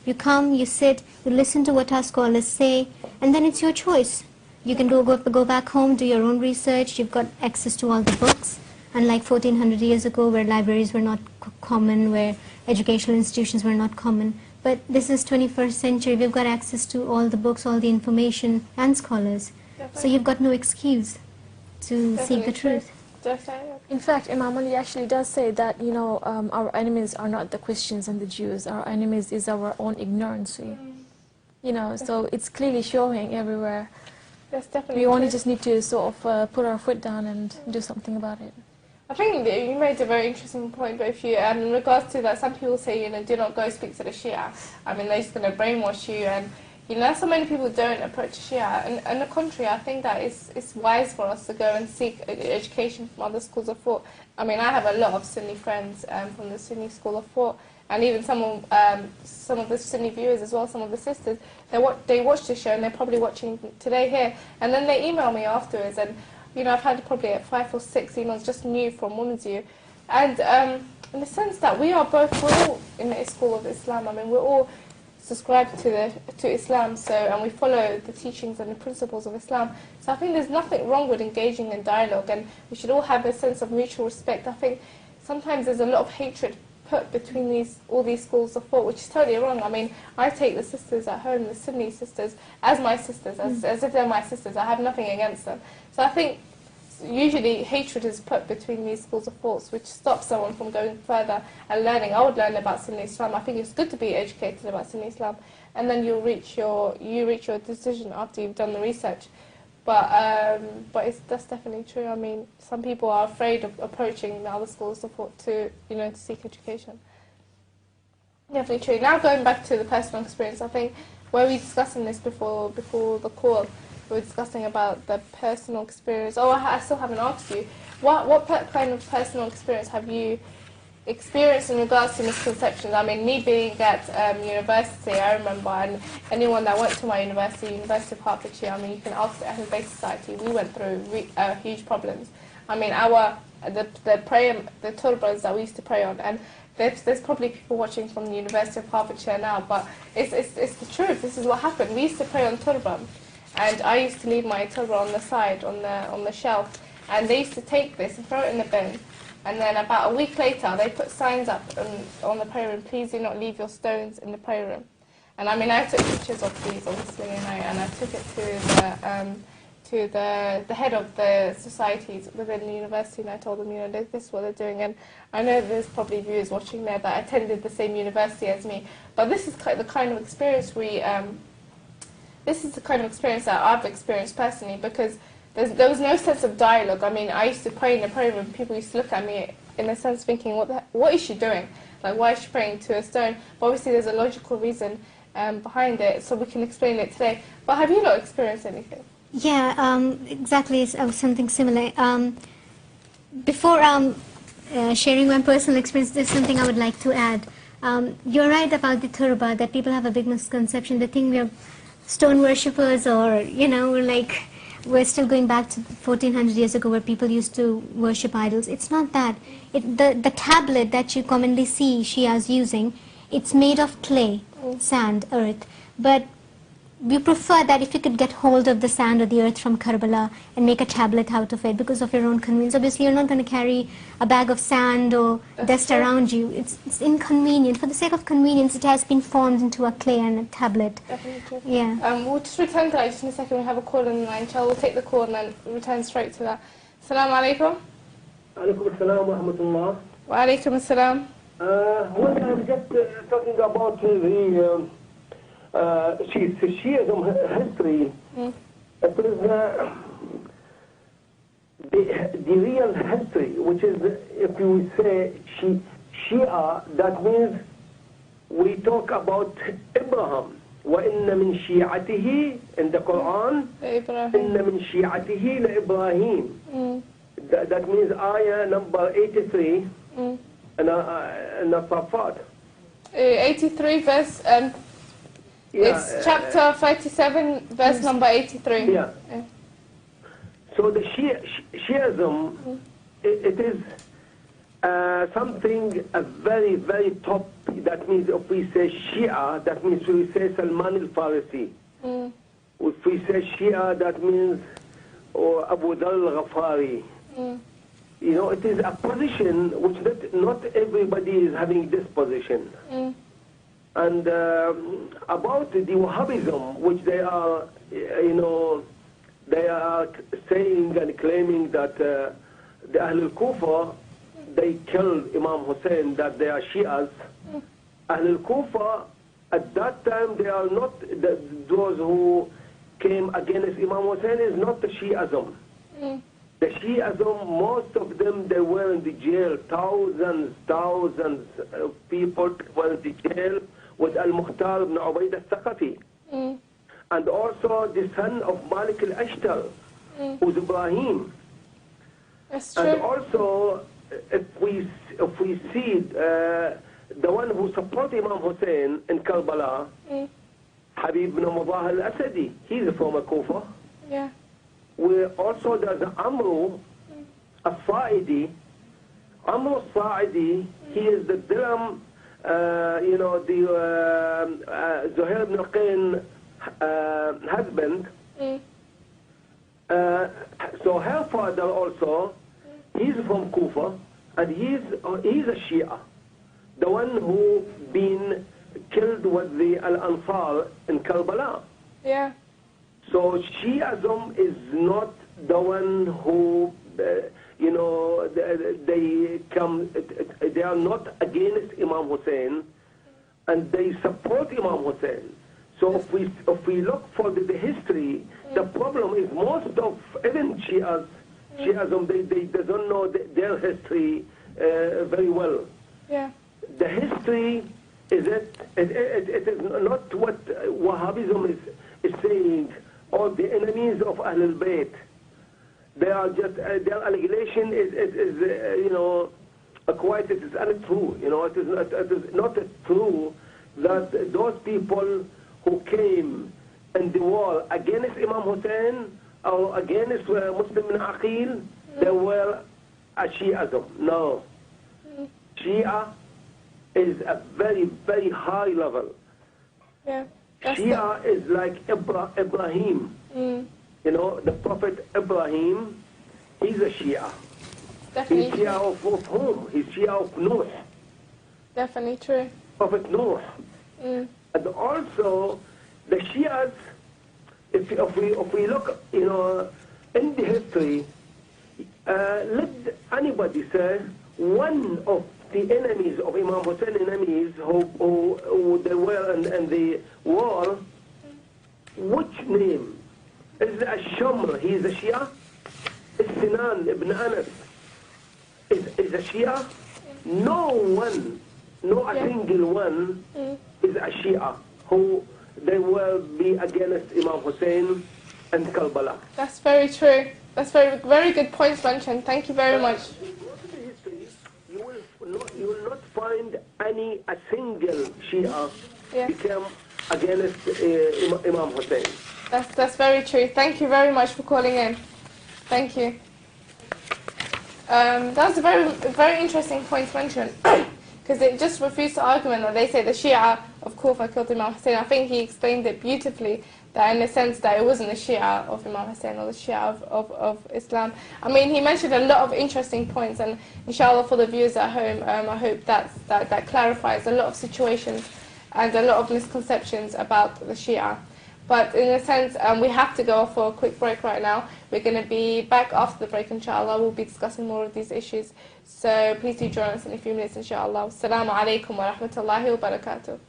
You come, you sit, you listen to what our scholars say, and then it's your choice. You can go back home, do your own research. You've got access to all the books. Unlike 1400 years ago, where libraries were not common, where educational institutions were not common. But this is 21st century. We've got access to all the books, all the information, and scholars. Definitely. So you've got no excuse to seek the truth. In fact, Imam Ali actually does say that, you know, our enemies are not the Christians and the Jews. Our enemies is our own ignorance. You know, so it's clearly showing everywhere. That's definitely We only true. just need to sort of put our foot down and do something about it. I think that you made a very interesting point, both of you, and in regards to that, some people say, you know, do not go speak to the Shia. I mean, they're just going to brainwash you, and, you know, so many people don't approach Shia. And on the contrary, I think that it's wise for us to go and seek education from other schools of thought. I mean, I have a lot of Sunni friends from the Sunni school of thought, and even some of the Sunni viewers as well, some of the sisters, they watch the show, and they're probably watching today here, and then they email me afterwards, and, you know, I've had probably 5 or 6 emails just new from Women's View, and in the sense that we're all in the school of Islam. I mean, we're all subscribed to Islam, so, and we follow the teachings and the principles of Islam. So I think there's nothing wrong with engaging in dialogue, and we should all have a sense of mutual respect. I think sometimes there's a lot of hatred put between all these schools of thought, which is totally wrong. I mean, I take the sisters at home, the Sunni sisters, as my sisters, as if they're my sisters. I have nothing against them. So I think usually hatred is put between these schools of thoughts, which stops someone from going further and learning. I would learn about Sunni Islam. I think it's good to be educated about Sunni Islam, and then you reach your decision after you've done the research. But that's definitely true. I mean, some people are afraid of approaching the other schools of thought to seek education. Definitely true. Now going back to the personal experience, I think were we discussing this before the call? We were discussing about the personal experience. Oh, I still haven't asked you. What kind of personal experience have you experienced in regards to misconceptions? I mean, me being at university, I remember, and anyone that went to my university, University of Hertfordshire, I mean, you can ask the Ahlul Bayt Society, we went through huge problems. I mean, the turbans that we used to pray on, and there's probably people watching from the University of Hertfordshire now, but it's the truth. This is what happened. We used to pray on turban, and I used to leave my turban on the side, on the shelf, and they used to take this and throw it in the bin. And then about a week later, they put signs up on the prayer room, please do not leave your stones in the prayer room. And I mean, I took pictures of these, obviously, and I took it to the head of the societies within the university, and I told them, this is what they're doing. And I know there's probably viewers watching there that attended the same university as me, but this is the kind of experience this is the kind of experience that I've experienced personally, because there was no sense of dialogue. I mean, I used to pray in the prayer room, people used to look at me in a sense thinking, what is she doing? Like, why is she praying to a stone? But obviously there's a logical reason behind it, so we can explain it today. But have you not experienced anything? Yeah, exactly, something similar. Before sharing my personal experience, there's something I would like to add. You're right about the turba, that people have a big misconception. They think we're stone worshippers, or, we're still going back to 1400 years ago where people used to worship idols. It's not that. The tablet that you commonly see Shias using, it's made of clay, sand, earth. But we prefer that if you could get hold of the sand or the earth from Karbala and make a tablet out of it because of your own convenience. Obviously, you're not going to carry a bag of sand or dust around you. It's inconvenient. For the sake of convenience, it has been formed into a clay and a tablet. Definitely true. Yeah. We'll just return to that just in a second. We have a call in the line. We'll take the call and then return straight to that. Assalamu alaikum. Alaikum assalam wa rahmatullah. Wa alaikum assalam. Well, I'm just talking about the Shiism history. It is the real history, which is, if you say Shia, that means we talk about Abraham. وَإِنَّ مِنْ شِيعَتِهِ in the Quran, إِنَّ مِنْ شِيعَتِهِ لَإِبْرَاهِيم. That means ayah number 83 in the Safat. 83 verse, it's chapter 37, verse number 83. Yeah. So the Shiism, it is something, a very, very top that means if we say Shia, that means we say Salman al-Farisi. If we say Shia, that means Abu Dhar al-Ghafari. You know, it is a position which not everybody is having this position. And about the Wahhabism, which they are, you know, they are saying and claiming that the Ahl al-Kufa, they killed Imam Hussein, that they are Shias. Ahl al-Kufa, at that time, they are not, those who came against Imam Hussein is not the Shi'ism. The Shi'ism, most of them, they were in the jail. Thousands of people were in the jail with Al-Mukhtar ibn Ubayd al-Thaqafi. And also the son of Malik al-Ashtar, who's Ibrahim. That's true. And also, if we see the one who supported Imam Hussein in Karbala, Habib ibn Mudah al-Asadi, he's from Kufa. Yeah. Where also there's Amru al-Sa'idi. Amru al-Sa'idi, he is the Dirham, you know, the Zuhair ibn Qayn husband. So her father also, he's from Kufa, and he's a Shia, the one who been killed with the Al-Ansar in Karbala. Yeah. So Shi'ism is not the one who, you know, they are not against Imam Hussein, and they support Imam Hussein. So if we look for the history, the problem is most of even Shi'ism, they don't know their history very well. Yeah. The history is it is not what Wahhabism is saying, or the enemies of Ahlul Bayt. They are just their allegation is you know, quite, it is untrue. You know, it is not true that those people who came in the war against Imam Hussein or against Muslim bin Aqil, they were a Shi'ism. No. Shia is a very, very high level. Yeah. Shia is like Ibrahim. You know, the Prophet Ibrahim, he's a Shia. Definitely He's Shia of whom? He's Shia of Nuh. Definitely true. Prophet Nuh. And also, the Shias, if we look, you know, in the history, let anybody say one of the enemies of Imam Hussein, enemies who they were in the war, which name? Is Ash-Shamr, he is a Shia? Is Sinan ibn Anas is a Shia? No one, no a single one is a Shia who they will be against Imam Hussein and Karbala. That's very true. That's very good points mentioned. Thank you very much. You will not find a single Shia Yeah. become against Imam Hussein. That's very true. Thank you very much for calling in. Thank you. That was a very interesting point mentioned, because it just refutes the argument that they say the Shia of Kufa killed Imam Hussein. I think he explained it beautifully, that in the sense that it wasn't the Shia of Imam Hussein or the Shia of Islam. I mean, he mentioned a lot of interesting points, and inshallah for the viewers at home, I hope that clarifies a lot of situations and a lot of misconceptions about the Shia. But in a sense, we have to go for a quick break right now. We're going to be back after the break, inshallah. We'll be discussing more of these issues. So please do join us in a few minutes, inshallah. Assalamu alaikum wa rahmatullahi wa barakatuh.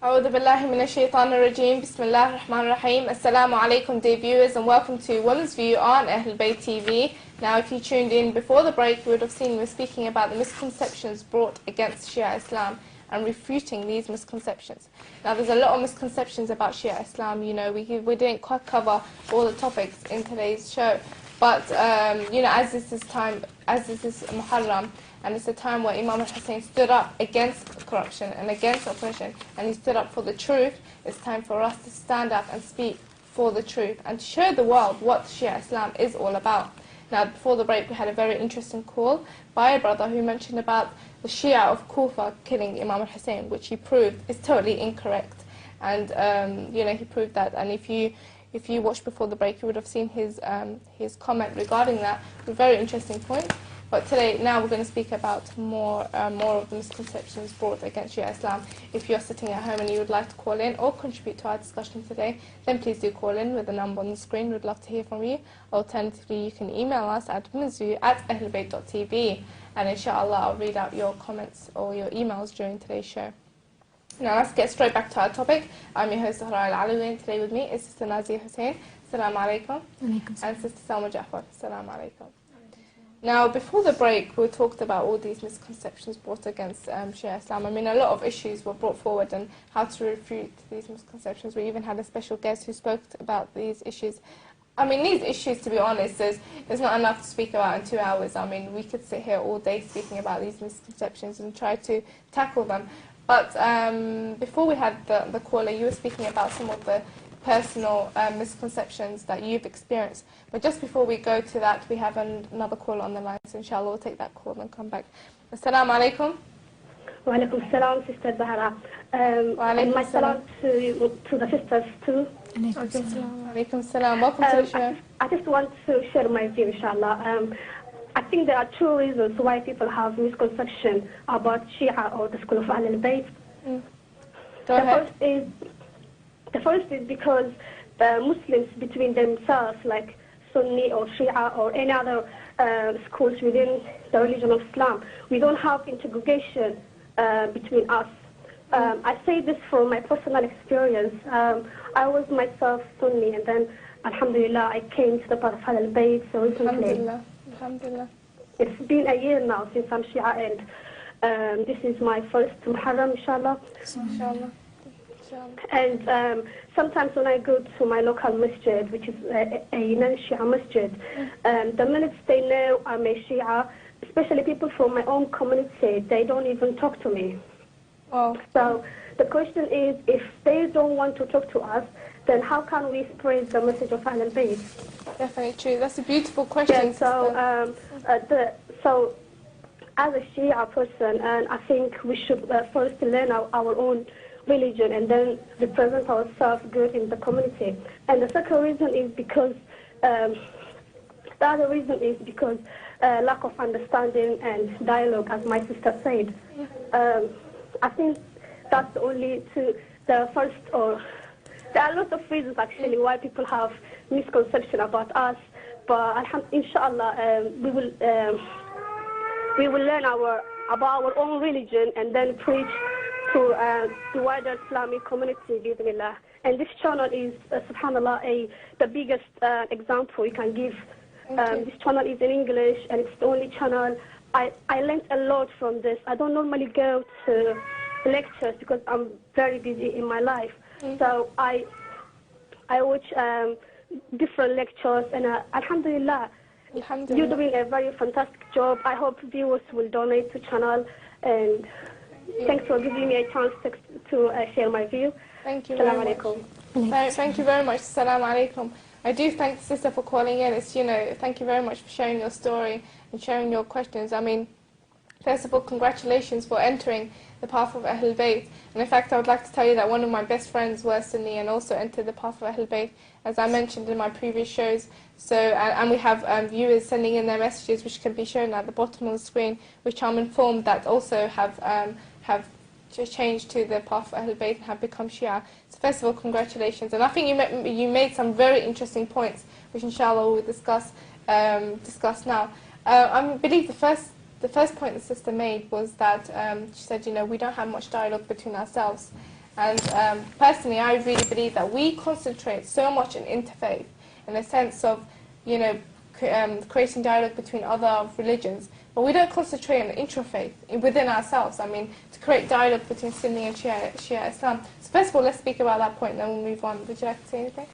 أعوذ بالله من الشيطان الرجيم بسم الله الرحمن الرحيم Assalamu alaikum dear viewers, and welcome to Women's View on Ahlul Bayt TV. Now if you tuned in before the break, you would have seen we were speaking about the misconceptions brought against Shia Islam and refuting these misconceptions. Now there's a lot of misconceptions about Shia Islam. You know, we didn't quite cover all the topics in today's show, but you know, as this is Muharram, and it's a time where Imam al-Hussein stood up against corruption and against oppression, and he stood up for the truth. It's time for us to stand up and speak for the truth and to show the world what Shia Islam is all about. Now, before the break, we had a very interesting call by a brother who mentioned about the Shia of Kufa killing Imam al-Hussein, which he proved is totally incorrect. And, he proved that. And if you watched before the break, you would have seen his comment regarding that. A very interesting point. But today, now we're going to speak about more of the misconceptions brought against Shia Islam. If you're sitting at home and you would like to call in or contribute to our discussion today, then please do call in with the number on the screen. We'd love to hear from you. Alternatively, you can email us at mizu@ahlbayt.tv, and inshallah I'll read out your comments or your emails during today's show. Now let's get straight back to our topic. I'm your host Zahra Al-Alawi, and today with me is Sister Nazia Hussain. Assalamu alaikum. And Sister Salma Jafar. Assalamu alaikum. Now, before the break, we talked about all these misconceptions brought against Shia Islam. I mean, a lot of issues were brought forward and how to refute these misconceptions. We even had a special guest who spoke about these issues. I mean, these issues, to be honest, there's not enough to speak about in 2 hours. I mean, we could sit here all day speaking about these misconceptions and try to tackle them. But before we had the caller, you were speaking about some of the personal misconceptions that you've experienced. But just before we go to that, we have another call on the line, so inshallah we'll take that call and come back. Assalamu alaikum. Wa alaikum salam, Sister Zahra. And my salam to the sisters too. Alaikum salam. Welcome to the show. I just want to share my view, inshallah. I think there are two reasons why people have misconception about Shia or the school of Ahlul Bayt. Go ahead. The first is because the Muslims between themselves, like Sunni or Shia or any other schools within the religion of Islam, we don't have integration between us. I say this from my personal experience. I was myself Sunni, and then, alhamdulillah, I came to the path of Ahlul Bayt so recently. Alhamdulillah. It's been a year now since I'm Shia, and this is my first Muharram, inshallah. Inshallah. And sometimes when I go to my local masjid, which is a non-Shia masjid, the minute they know I'm a Shia, especially people from my own community, they don't even talk to me. Oh. So the question is, if they don't want to talk to us, then how can we spread the message of Ahlul Bayt? Definitely true. That's a beautiful question. Yeah, so as a Shia person, and I think we should first learn our own religion and then represent ourselves good in the community. And the second reason is because, lack of understanding and dialogue, as my sister said. I think that's only the first, or there are lots of reasons actually why people have misconception about us, but inshallah we will learn about our own religion and then preach to the wider Islamic community, bismillah. And this channel is, subhanallah, the biggest example you can give. This channel is in English, and it's the only channel. I learned a lot from this. I don't normally go to lectures because I'm very busy in my life. So I watch different lectures, and alhamdulillah, you're doing a very fantastic job. I hope viewers will donate to channel, and thanks for giving me a chance to share my view. Thank you very much. Thank you very much. Assalamu alaikum. I do thank the sister for calling in. It's, thank you very much for sharing your story and sharing your questions. I mean, first of all, congratulations for entering the path of Ahlul Bayt. And in fact, I would like to tell you that one of my best friends was Sunni and also entered the path of Ahlul Bayt, as I mentioned in my previous shows. So, and we have viewers sending in their messages, which can be shown at the bottom of the screen, which I'm informed that also have changed to the path of Ahlul Bayt and have become Shia. So first of all, congratulations. And I think you made some very interesting points, which inshallah we'll discuss now. I believe the first point the sister made was that she said, we don't have much dialogue between ourselves. And personally, I really believe that we concentrate so much on interfaith, in the sense of, creating dialogue between other religions, but we don't concentrate on intrafaith within ourselves. I mean, to create dialogue between Sunni and Shia Islam. So first of all, let's speak about that point, then we'll move on. Would you like to say anything?